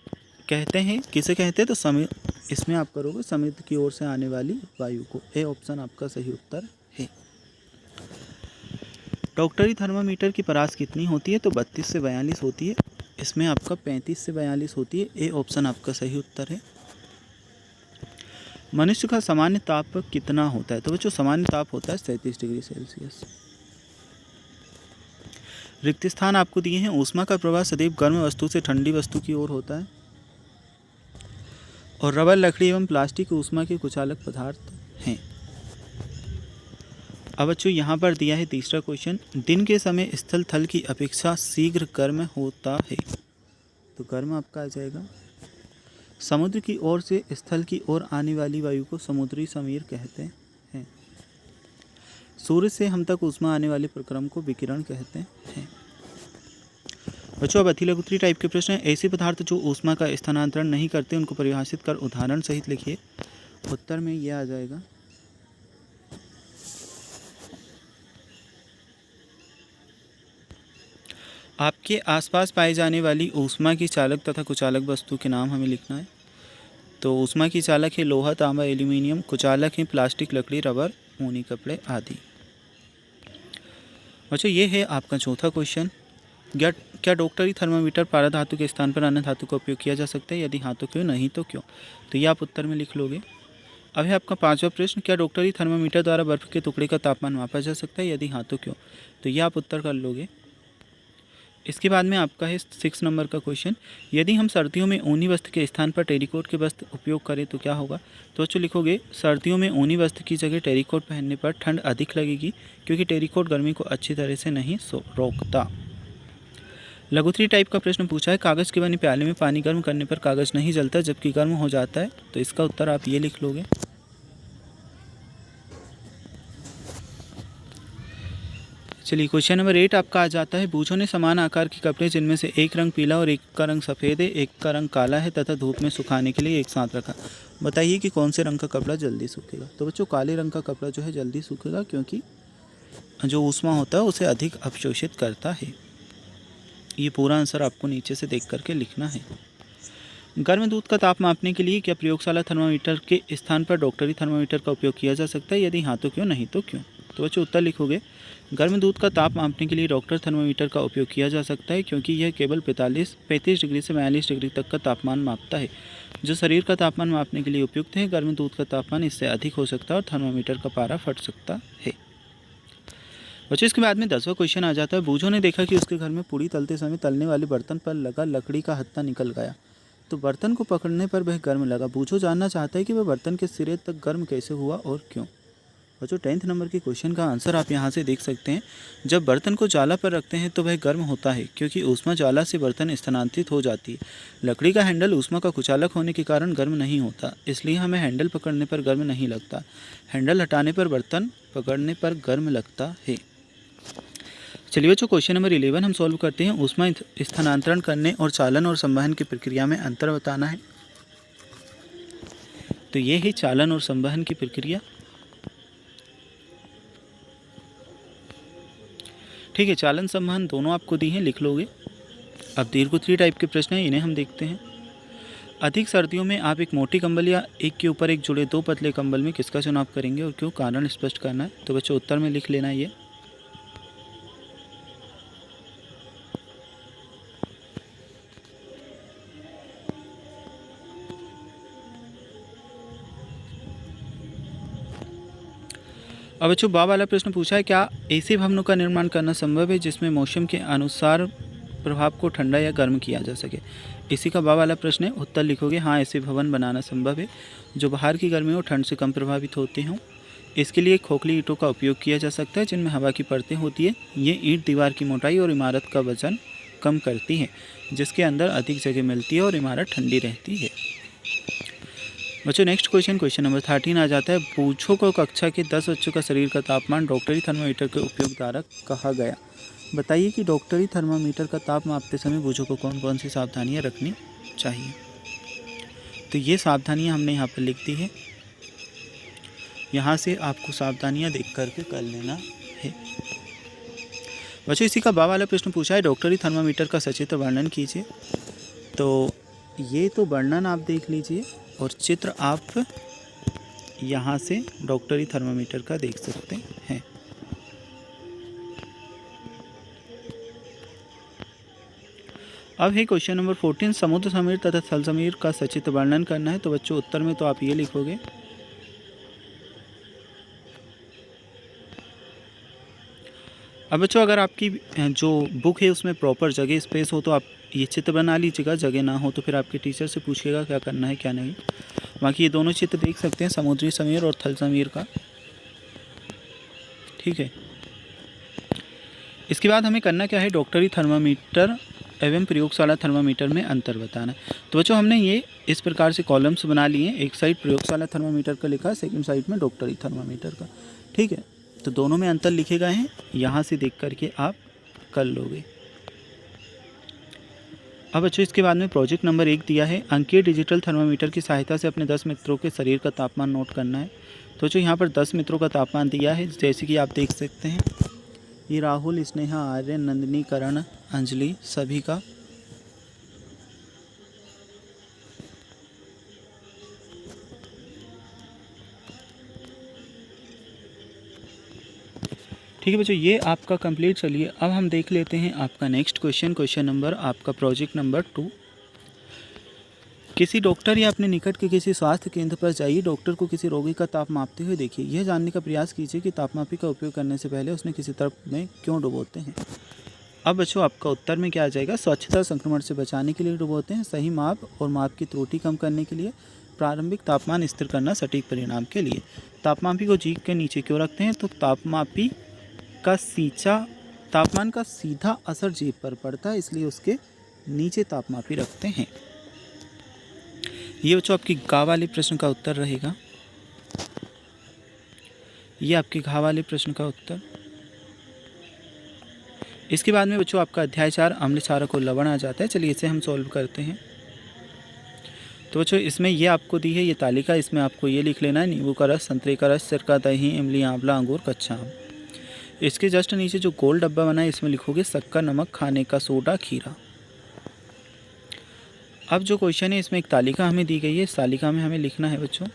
कहते हैं, किसे कहते हैं, तो समीर, इसमें आप करोगे समुद्र की ओर से आने वाली वायु को। ए ऑप्शन आपका सही उत्तर है। डॉक्टरी थर्मामीटर की परास कितनी होती है, तो 32 से 42 होती है। इसमें आपका 35 से 42 होती है। ए ऑप्शन आपका सही उत्तर है। मनुष्य का सामान्य ताप कितना होता है, तो बच्चों सामान्य ताप होता है 37 डिग्री सेल्सियस। रिक्त स्थान आपको दिए हैं। ऊष्मा का प्रवाह सदैव गर्म वस्तु से ठंडी वस्तु की ओर होता है, और रबर, लकड़ी एवं प्लास्टिक ऊष्मा के कुचालक पदार्थ हैं। अब बच्चों यहाँ पर दिया है तीसरा क्वेश्चन, दिन के समय स्थल थल की अपेक्षा शीघ्र गर्म होता है, तो गर्म आपका आ जाएगा। समुद्र की ओर से स्थल की ओर आने वाली वायु को समुद्री समीर कहते हैं। सूर्य से हम तक ऊष्मा आने वाले प्रक्रम को विकिरण कहते हैं। बच्चों अब अति लघुत्तरीय टाइप के प्रश्न हैं। ऐसे पदार्थ जो ऊष्मा का स्थानांतरण नहीं करते उनको परिभाषित कर उदाहरण सहित लिखिए। उत्तर में यह आ जाएगा आपके आसपास पाई जाने वाली ऊष्मा की चालक तथा कुचालक वस्तु के नाम हमें लिखना है। तो ऊष्मा की चालक है लोहा, तांबा, एल्यूमिनियम। कुचालक है प्लास्टिक, लकड़ी, रबर, ऊनी कपड़े आदि। अच्छा ये है आपका चौथा क्वेश्चन। क्या डॉक्टरी थर्मामीटर पारा धातु के स्थान पर अन्य धातु का उपयोग किया जा सकता है, यदि हाँ तो क्यों, नहीं तो क्यों। तो ये आप उत्तर में लिख लोगे। अब है आपका पांचवा प्रश्न, क्या डॉक्टरी थर्मामीटर द्वारा बर्फ़ के टुकड़े का तापमान मापा जा सकता है, यदि हाँ तो क्यों। तो ये आप उत्तर कर लोगे। इसके बाद में आपका है 6 नंबर का क्वेश्चन, यदि हम सर्दियों में ऊनी वस्त्र के स्थान पर टेरिकोट के वस्त्र उपयोग करें तो क्या होगा। तो बच्चों लिखोगे सर्दियों में ऊनी वस्त्र की जगह टेरिकोट पहनने पर ठंड अधिक लगेगी, क्योंकि टेरिकोट गर्मी को अच्छी तरह से नहीं रोकता। लघुत्तरीय टाइप का प्रश्न पूछा है, कागज़ के बने प्याले में पानी गर्म करने पर कागज़ नहीं जलता जबकि गर्म हो जाता है। तो इसका उत्तर आप ये लिख लोगे। चलिए क्वेश्चन नंबर 8 आपका आ जाता है, बूझो ने समान आकार के कपड़े जिनमें से एक रंग पीला और एक का रंग सफ़ेद है, एक का रंग काला है तथा धूप में सुखाने के लिए एक साथ रखा, बताइए कि कौन से रंग का कपड़ा जल्दी सूखेगा। तो बच्चों काले रंग का कपड़ा जो है जल्दी सूखेगा, क्योंकि जो ऊष्मा होता है उसे अधिक अवशोषित करता है। ये पूरा आंसर आपको नीचे से देख करके लिखना है। गर्म दूध का ताप मापने के लिए क्या प्रयोगशाला थर्मामीटर के स्थान पर डॉक्टरी थर्मामीटर का उपयोग किया जा सकता है, यदि हाँ तो क्यों, नहीं तो क्यों। तो बच्चों उत्तर लिखोगे, गर्म दूध का ताप मापने के लिए डॉक्टर थर्मामीटर का उपयोग किया जा सकता है, क्योंकि यह केवल 35 डिग्री से 42 डिग्री तक का तापमान मापता है, जो शरीर का तापमान मापने के लिए उपयुक्त है। गर्म दूध का तापमान इससे अधिक हो सकता है और थर्मामीटर का पारा फट सकता है। बच्चों इसके बाद में 10वां क्वेश्चन आ जाता है, बूझो ने देखा कि उसके घर में पूड़ी तलते समय तलने वाले बर्तन पर लगा लकड़ी का हत्था निकल गया, तो बर्तन को पकड़ने पर वह गर्म लगा। बूझो जानना चाहता है कि वह बर्तन के सिरे तक गर्म कैसे हुआ और क्यों। बच्चों 10th नंबर के क्वेश्चन का आंसर आप यहाँ से देख सकते हैं। जब बर्तन को ज्वाला पर रखते हैं तो वह गर्म होता है, क्योंकि ऊष्मा ज्वाला से बर्तन स्थानांतरित हो जाती है। लकड़ी का हैंडल ऊष्मा का कुचालक होने के कारण गर्म नहीं होता, इसलिए हमें हैंडल पकड़ने पर गर्म नहीं लगता। हैंडल हटाने पर बर्तन पकड़ने पर गर्म लगता है। चलिए बच्चों, क्वेश्चन नंबर 11 हम सॉल्व करते हैं। ऊष्मा स्थानांतरण करने और चालन और संवहन की प्रक्रिया में अंतर बताना है। तो ये है चालन और संवहन की प्रक्रिया। ठीक है, चालन संवहन दोनों आपको दी हैं, लिख लोगे। अब दीर्घोत्तरीय टाइप के प्रश्न हैं, इन्हें हम देखते हैं। अधिक सर्दियों में आप एक मोटी कंबल या एक के ऊपर एक जुड़े दो पतले कंबल में किसका चुनाव करेंगे और क्यों? कारण स्पष्ट करना है। तो बच्चों उत्तर में लिख लेना है ये। अब बच्चों बा वाला प्रश्न पूछा है, क्या ऐसे भवनों का निर्माण करना संभव है जिसमें मौसम के अनुसार प्रभाव को ठंडा या गर्म किया जा सके? इसी का बा वाला प्रश्न है। उत्तर लिखोगे हाँ, ऐसे भवन बनाना संभव है जो बाहर की गर्मी और ठंड से कम प्रभावित होते हों। इसके लिए खोखली ईंटों का उपयोग किया जा सकता है जिनमें हवा की परतें होती है। ये ईंट दीवार की मोटाई और इमारत का वजन कम करती है, जिसके अंदर अधिक जगह मिलती है और इमारत ठंडी रहती है। बच्चों नेक्स्ट क्वेश्चन नंबर 13 आ जाता है। बूझों को कक्षा के 10 बच्चों का शरीर का तापमान डॉक्टरी थर्मामीटर के उपयोग द्वारा कहा गया। बताइए कि डॉक्टरी थर्मामीटर का ताप मापते समय बूझों को कौन कौन सी सावधानियां रखनी चाहिए। तो ये सावधानियां हमने यहाँ पर लिख दी है। यहाँ से आपको सावधानियां देख करके कर लेना है। बच्चों इसी का बा वाला प्रश्न पूछा है, डॉक्टरी थर्मामीटर का सचित्र वर्णन कीजिए। तो ये तो वर्णन आप देख लीजिए और चित्र आप यहाँ से डॉक्टरी थर्मामीटर का देख सकते हैं। अब है क्वेश्चन नंबर 14, समुद्र समीर तथा थल समीर का सचित्र वर्णन करना है। तो बच्चों उत्तर में तो आप ये लिखोगे। अब बच्चों अगर आपकी जो बुक है उसमें प्रॉपर जगह स्पेस हो तो आप ये चित्र बना लीजिएगा, जगह ना हो तो फिर आपके टीचर से पूछिएगा क्या करना है क्या नहीं। बाकी ये दोनों चित्र देख सकते हैं, समुद्री समीर और थल समीर का। ठीक है, इसके बाद हमें करना क्या है, डॉक्टरी थर्मामीटर एवं प्रयोगशाला थर्मामीटर में अंतर बताना है। तो बच्चों हमने ये इस प्रकार से कॉलम्स बना लिए हैं। एक साइड प्रयोगशाला थर्मामीटर का लिखा है, सेकंड साइड में डॉक्टरी थर्मामीटर का। ठीक है, तो दोनों में अंतर लिखे गए हैं, यहाँ से देख करके आप कर लोगे। अब बच्चों इसके बाद में प्रोजेक्ट नंबर 1 दिया है, अंकीय डिजिटल थर्मामीटर की सहायता से अपने 10 मित्रों के शरीर का तापमान नोट करना है। तो बच्चों यहाँ पर 10 मित्रों का तापमान दिया है, जैसे कि आप देख सकते हैं। ये राहुल, स्नेहा, आर्यन, नंदिनी, करण, अंजलि सभी का। ठीक है बच्चों, ये आपका कंप्लीट। चलिए अब हम देख लेते हैं आपका नेक्स्ट क्वेश्चन नंबर आपका प्रोजेक्ट नंबर 2। किसी डॉक्टर या अपने निकट के किसी स्वास्थ्य केंद्र पर जाइए। डॉक्टर को किसी रोगी का ताप मापते हुए देखिए। यह जानने का प्रयास कीजिए कि तापमापी का उपयोग करने से पहले उसने किसी तरफ में क्यों डुबोते हैं। अब बच्चों आपका उत्तर में क्या आ जाएगा, स्वच्छता संक्रमण से बचाने के लिए डुबोते हैं, सही माप और माप की त्रुटि कम करने के लिए, प्रारंभिक तापमान स्थिर करना सटीक परिणाम के लिए। तापमापी को जीभ के नीचे क्यों रखते हैं, तो तापमापी का तापमान का सीधा असर जीभ पर पड़ता है, इसलिए उसके नीचे तापमापी रखते हैं। ये बच्चों आपकी गा वाले प्रश्न का उत्तर रहेगा। ये आपके घा वाले प्रश्न का उत्तर। इसके बाद में बच्चों आपका अध्याय 4 अम्ल क्षारक और लवण आ जाता है। चलिए इसे हम सॉल्व करते हैं। तो बच्चों इसमें ये आपको दी है ये तालिका, इसमें आपको ये लिख लेना है, नींबू का रस, संतरे का रस, सिरका, दही, इमली, आंवला, अंगूर, कच्चा आम। इसके जस्ट नीचे जो गोल डब्बा बना है इसमें लिखोगे शक्कर, नमक, खाने का सोडा, खीरा। अब जो क्वेश्चन है इसमें एक तालिका हमें दी गई है, इस तालिका में हमें लिखना है बच्चों।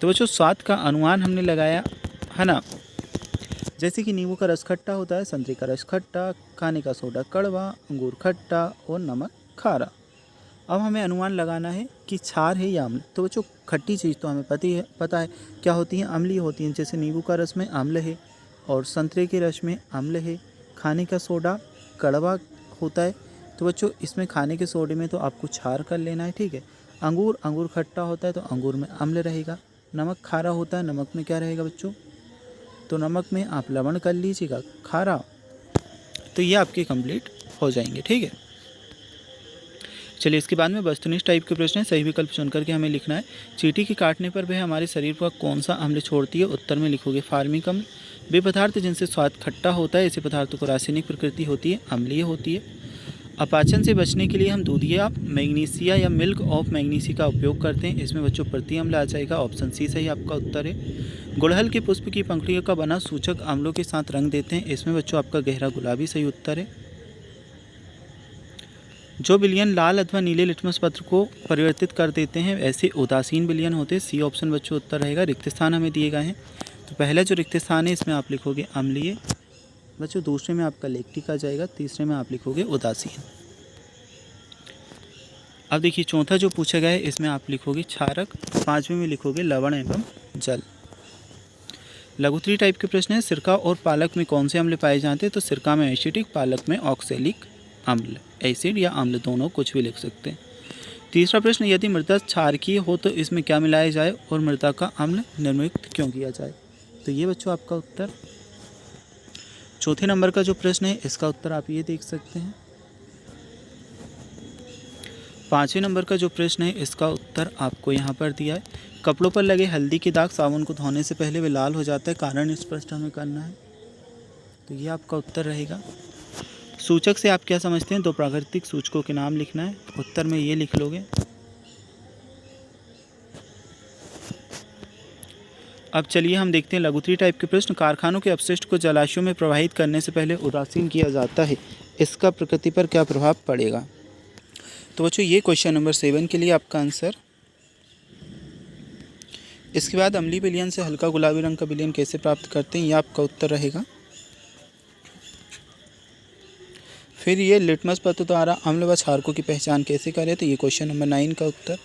तो बच्चों स्वाद का अनुमान हमने लगाया है ना, जैसे कि नींबू का रस खट्टा होता है, संतरे का रस खट्टा, खाने का सोडा कड़वा, अंगूर खट्टा और नमक खारा। अब हमें अनुमान लगाना है कि क्षार है या अम्ल। तो बच्चों खट्टी चीज़ तो हमें पता है क्या होती है, अम्लीय होती हैं। जैसे नींबू का रस में अम्ल है और संतरे के रस में अम्ल है। खाने का सोडा कड़वा होता है, तो बच्चों इसमें खाने के सोडे में तो आपको क्षार कर लेना है। ठीक है, अंगूर खट्टा होता है तो अंगूर में अम्ल रहेगा। नमक खारा होता है, नमक में क्या रहेगा बच्चों, तो नमक में आप लवण कर लीजिएगा, खारा। तो ये आपके कंप्लीट हो जाएंगे। ठीक है, चलिए इसके बाद में वस्तुनिष्ठ टाइप के प्रश्न है, सही विकल्प चुन करके हमें लिखना है। चींटी के काटने पर वह हमारे शरीर पर कौन सा अम्ल छोड़ती है? उत्तर में लिखोगे फार्मिक अम्ल। वे पदार्थ जिनसे स्वाद खट्टा होता है, ऐसे पदार्थों को रासायनिक प्रकृति होती है, अम्लीय होती है। अपाचन से बचने के लिए हम दूधिया मैग्नीशिया या मिल्क ऑफ मैग्नीसी का उपयोग करते हैं, इसमें बच्चों प्रति अम्ल आ जाएगा, ऑप्शन सी सही आपका उत्तर है। गुड़हल के पुष्प की पंखुड़ियों का बना सूचक अम्लों के साथ रंग देते हैं, इसमें बच्चों आपका गहरा गुलाबी सही उत्तर है। जो विलयन लाल अथवा नीले लिटमस पत्र को परिवर्तित कर देते हैं, ऐसे उदासीन विलयन होते हैं, सी ऑप्शन बच्चों उत्तर रहेगा। रिक्त स्थान हमें दिए गए हैं, तो पहला जो रिक्त स्थान है इसमें आप लिखोगे अम्लीय बच्चों, दूसरे में आपका लैक्टिक आ जाएगा, तीसरे में आप लिखोगे उदासीन। अब देखिए चौथा जो पूछा गया है इसमें आप लिखोगे क्षारक, पाँचवें में लिखोगे लवण एवं जल। लघुत्तरी टाइप के प्रश्न है, सिरका और पालक में कौन से अम्ल पाए जाते हैं? तो सिरका में एसिटिक, पालक में ऑक्सैलिक अम्ल, एसिड या अम्ल दोनों कुछ भी लिख सकते हैं। तीसरा प्रश्न, यदि मृदा क्षारकीय हो तो इसमें क्या मिलाया जाए और मृदा का अम्ल निर्मुक्त क्यों किया जाए? तो ये बच्चों आपका उत्तर। चौथे नंबर का जो प्रश्न है इसका उत्तर आप ये देख सकते हैं। पाँचवें नंबर का जो प्रश्न है इसका उत्तर आपको यहाँ पर दिया है। कपड़ों पर लगे हल्दी के दाग साबुन को धोने से पहले वे लाल हो जाता है, कारण स्पष्ट हमें करना है, तो ये आपका उत्तर रहेगा। सूचक से आप क्या समझते हैं? दो प्राकृतिक सूचकों के नाम लिखना है, उत्तर में ये लिख लोगे। अब चलिए हम देखते हैं लघुत्तरी टाइप के प्रश्न। कारखानों के अपशिष्ट को जलाशयों में प्रवाहित करने से पहले उदासीन किया जाता है, इसका प्रकृति पर क्या प्रभाव पड़ेगा? तो बच्चों ये क्वेश्चन नंबर 7 के लिए आपका आंसर। इसके बाद अम्लीय विलयन से हल्का गुलाबी रंग का विलयन कैसे प्राप्त करते हैं, यह आपका उत्तर रहेगा। फिर ये लिटमस पत्र द्वारा अम्ल व क्षारकों की पहचान कैसे करें, तो ये क्वेश्चन नंबर 9 का उत्तर।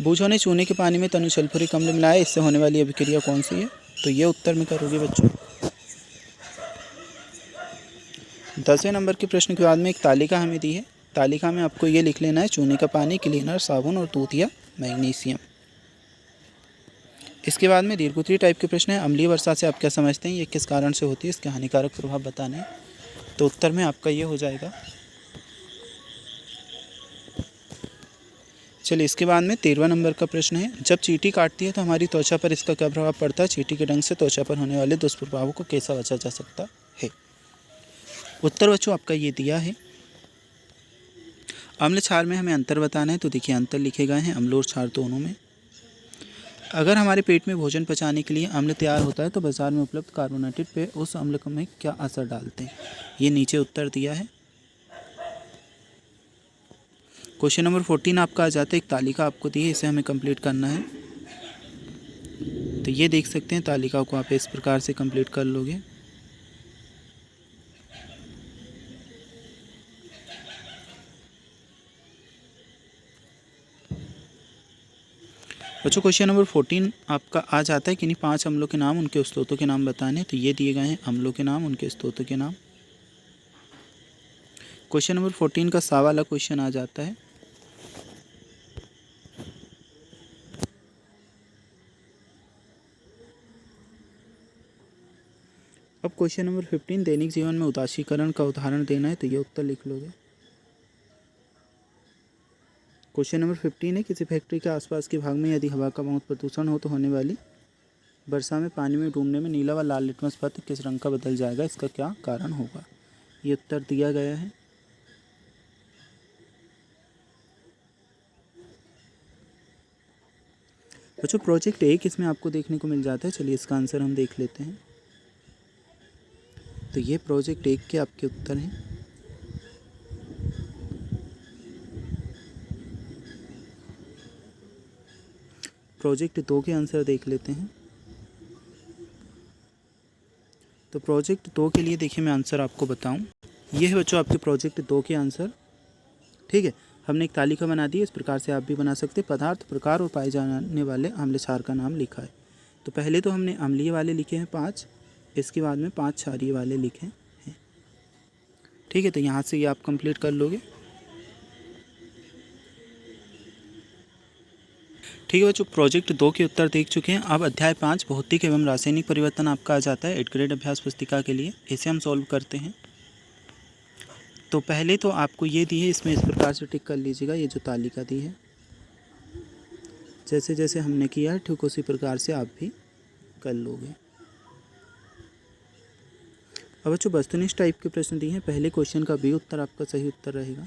बूझों ने चूने के पानी में तनु सल्फ्यूरिक अम्ल मिलाया, इससे होने वाली अभिक्रिया कौन सी है? तो ये उत्तर में करोगे बच्चों। 10वें नंबर के प्रश्न के बाद में एक तालिका हमें दी है, तालिका में आपको ये लिख लेना है चूने का पानी, क्लीनर, साबुन और दूध या मैग्नीशियम। इसके बाद में दीर्घोत्तरी टाइप के प्रश्न है, अम्लीय वर्षा से आप क्या समझते हैं, ये किस कारण से होती है, इसके हानिकारक प्रभाव बताने हैं, तो उत्तर में आपका ये हो जाएगा। चलिए इसके बाद में 13वां नंबर का प्रश्न है, जब चींटी काटती है तो हमारी त्वचा पर इसका क्या प्रभाव पड़ता है? चींटी के डंक से त्वचा पर होने वाले दुष्प्रभावों को कैसा बचा जा सकता है? उत्तर बच्चों आपका ये दिया है। अम्ल क्षार में हमें अंतर बताना है, तो देखिए अंतर लिखे गए हैं अम्ल और क्षार दोनों में। अगर हमारे पेट में भोजन पचाने के लिए अम्ल तैयार होता है तो बाजार में उपलब्ध कार्बोनेटेड पे उस अम्ल में क्या असर डालते हैं, ये नीचे उत्तर दिया है। क्वेश्चन नंबर 14 आपका आ जाता है, एक तालिका आपको दी है, इसे हमें कंप्लीट करना है, तो ये देख सकते हैं तालिका को आप इस प्रकार से कंप्लीट कर लोगे। बच्चों क्वेश्चन नंबर 14 आपका आ जाता है, किन्हीं 5 अम्लों के नाम उनके स्रोतों के नाम बताने, तो ये दिए गए हैं अम्लों के नाम उनके स्रोतों के नाम। क्वेश्चन नंबर 14 का सा वाला क्वेश्चन आ जाता है। अब क्वेश्चन नंबर 15 दैनिक जीवन में उदासीकरण का उदाहरण देना है, तो ये उत्तर लिख लोगे। क्वेश्चन नंबर 15 है, किसी फैक्ट्री के आसपास के भाग में यदि हवा का बहुत प्रदूषण हो तो होने वाली वर्षा में पानी में डूबने में नीला व लाल लिटमस पत्र किस रंग का बदल जाएगा, इसका क्या कारण होगा, ये उत्तर दिया गया है। बच्चों प्रोजेक्ट 1 इसमें आपको देखने को मिल जाता है, चलिए इसका आंसर हम देख लेते हैं। तो ये प्रोजेक्ट 1 के आपके उत्तर हैं। प्रोजेक्ट 2 के आंसर देख लेते हैं। तो प्रोजेक्ट 2 के लिए देखिए मैं आंसर आपको बताऊं, ये है बच्चों आपके प्रोजेक्ट 2 के आंसर। ठीक है, हमने एक तालिका बना दी है, इस प्रकार से आप भी बना सकते हैं। पदार्थ, प्रकार और पाए जाने वाले अम्ल क्षार का नाम लिखा है। तो पहले तो हमने अम्लीय वाले लिखे हैं 5, इसके बाद में 5 क्षारीय वाले लिखे हैं। ठीक है, तो यहाँ से ये आप कंप्लीट कर लोगे। ठीक है बच्चों, प्रोजेक्ट 2 के उत्तर देख चुके हैं। अब अध्याय 5 भौतिक एवं रासायनिक परिवर्तन आपका आ जाता है 8th ग्रेड अभ्यास पुस्तिका के लिए, इसे हम सॉल्व करते हैं। तो पहले तो आपको ये दी है, इसमें इस प्रकार से टिक कर लीजिएगा, ये जो तालिका दी है जैसे जैसे हमने किया है ठीक उसी प्रकार से आप भी कर लोगे। अब बच्चों वस्तुनिष्ठ टाइप के प्रश्न दिए हैं। पहले क्वेश्चन का बी उत्तर आपका सही उत्तर रहेगा।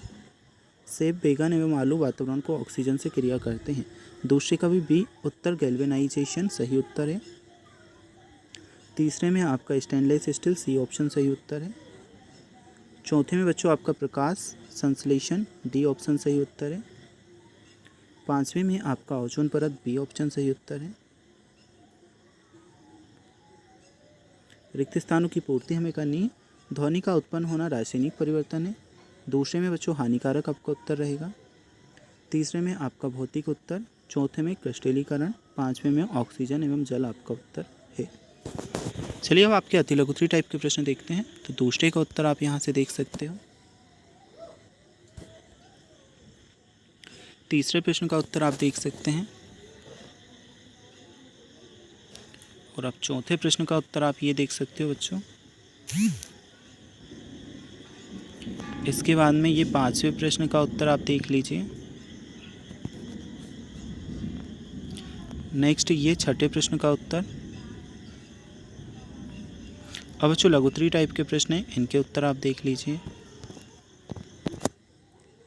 सेब, बैगन एवं आलू वातावरण को ऑक्सीजन से क्रिया करते हैं। दूसरे का भी बी उत्तर गैल्वेनाइजेशन सही उत्तर है। तीसरे में आपका स्टेनलेस स्टील सी ऑप्शन सही उत्तर है। चौथे में बच्चों आपका प्रकाश संश्लेषण डी ऑप्शन सही उत्तर है। पांचवें में आपका ओजोन परत बी ऑप्शन सही उत्तर है। रिक्त स्थानों की पूर्ति हमें करनी है। ध्वनि का उत्पन्न होना रासायनिक परिवर्तन है। दूसरे में बच्चों हानिकारक आपका उत्तर रहेगा। तीसरे में आपका भौतिक उत्तर। चौथे में क्रिस्टलीकरण। पांचवें में ऑक्सीजन एवं जल आपका उत्तर है। चलिए अब आपके अति लघुत्तरीय टाइप के प्रश्न देखते हैं। तो दूसरे का उत्तर आप यहाँ से देख सकते हो। तीसरे प्रश्न का उत्तर आप देख सकते हैं और अब चौथे प्रश्न का उत्तर आप ये देख सकते हो बच्चों। इसके बाद में ये पांचवें प्रश्न का उत्तर आप देख लीजिए। नेक्स्ट ये छठे प्रश्न का उत्तर। अब बच्चों लघुत्तरीय टाइप के प्रश्न हैं, इनके उत्तर आप देख लीजिए।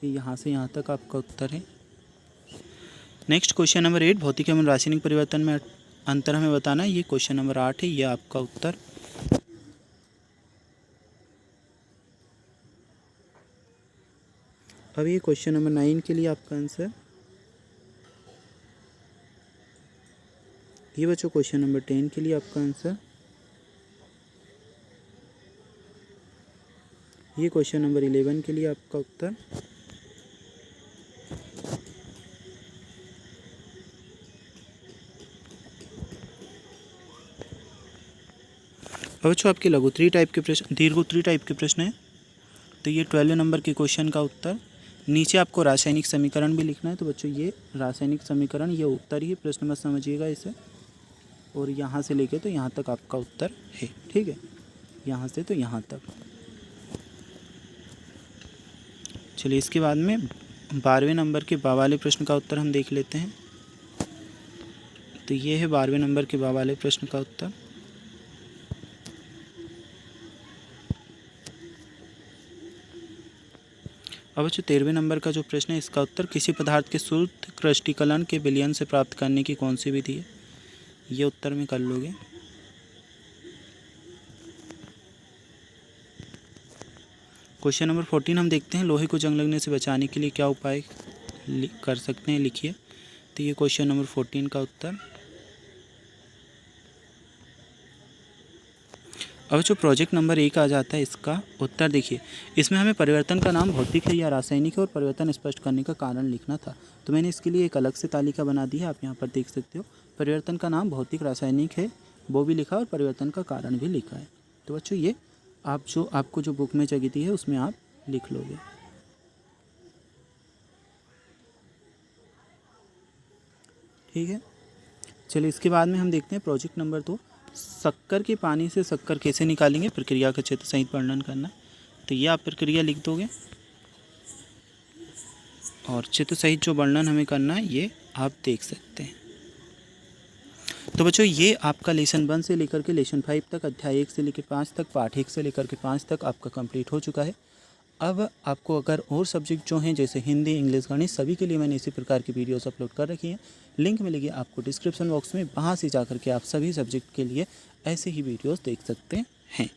यहाँ से यहाँ तक आपका उत्तर है। नेक्स्ट क्वेश्चन नंबर 8 भौतिक एवं रासायनिक परिवर्तन में अंतर हमें बताना है। ये क्वेश्चन नंबर 8 है, ये आपका उत्तर। अब ये क्वेश्चन नंबर 9 के लिए आपका आंसर। ये बच्चों क्वेश्चन नंबर 10 के लिए आपका आंसर। ये क्वेश्चन नंबर 11 के लिए आपका उत्तर। अब बच्चों आपके लघुत्तरीय टाइप के प्रश्न, दीर्घोत्तरीय टाइप के प्रश्न हैं। तो ये 12 नंबर के क्वेश्चन का उत्तर। नीचे आपको रासायनिक समीकरण भी लिखना है। तो बच्चों ये रासायनिक समीकरण ये उत्तर ही प्रश्न मत समझिएगा इसे। और यहाँ से लेके तो यहाँ तक आपका उत्तर है, ठीक है, यहाँ से तो यहाँ तक। चलिए इसके बाद में 12वें नंबर के बा वाले प्रश्न का उत्तर हम देख लेते हैं। तो ये है 12वें नंबर के बा वाले प्रश्न का उत्तर। अब बच्चों 13वें नंबर का जो प्रश्न है इसका उत्तर। किसी पदार्थ के शुद्ध क्रिस्टलीकरण के विलयन से प्राप्त करने की कौन सी विधि है। ये उत्तर में कर लोगे। क्वेश्चन नंबर 14 हम देखते हैं। लोहे को जंग लगने से बचाने के लिए क्या उपाय कर सकते हैं, लिखिए। तो ये क्वेश्चन नंबर 14 का उत्तर। अब जो प्रोजेक्ट नंबर 1 आ जाता है इसका उत्तर देखिए। इसमें हमें परिवर्तन का नाम भौतिक है या रासायनिक है और परिवर्तन स्पष्ट करने का कारण लिखना था। तो मैंने इसके लिए एक अलग से तालिका बना दी है, आप यहाँ पर देख सकते हो। परिवर्तन का नाम भौतिक रासायनिक है वो भी लिखा और परिवर्तन का कारण भी लिखा है। तो बच्चों ये आप जो आपको जो बुक में जगह दी है उसमें आप लिख लोगे। ठीक है, चलिए इसके बाद में हम देखते हैं प्रोजेक्ट नंबर 2। शक्कर के पानी से शक्कर कैसे निकालेंगे, प्रक्रिया का चित्र सहित वर्णन करना। तो ये आप प्रक्रिया लिख दोगे और चित्र सहित जो वर्णन हमें करना है ये आप देख सकते हैं। तो बच्चों ये आपका लेसन 1 से लेकर के लेसन 5 तक, अध्याय 1 से लेकर 5 तक, पाठ 1 से लेकर के 5 तक आपका कंप्लीट हो चुका है। अब आपको अगर और सब्जेक्ट जो हैं जैसे हिंदी, इंग्लिश, गणित, सभी के लिए मैंने इसी प्रकार की वीडियोस अपलोड कर रखी हैं। लिंक मिलेगी आपको डिस्क्रिप्शन बॉक्स में, वहाँ से जाकर के आप सभी सब्जेक्ट के लिए ऐसे ही वीडियोस देख सकते हैं।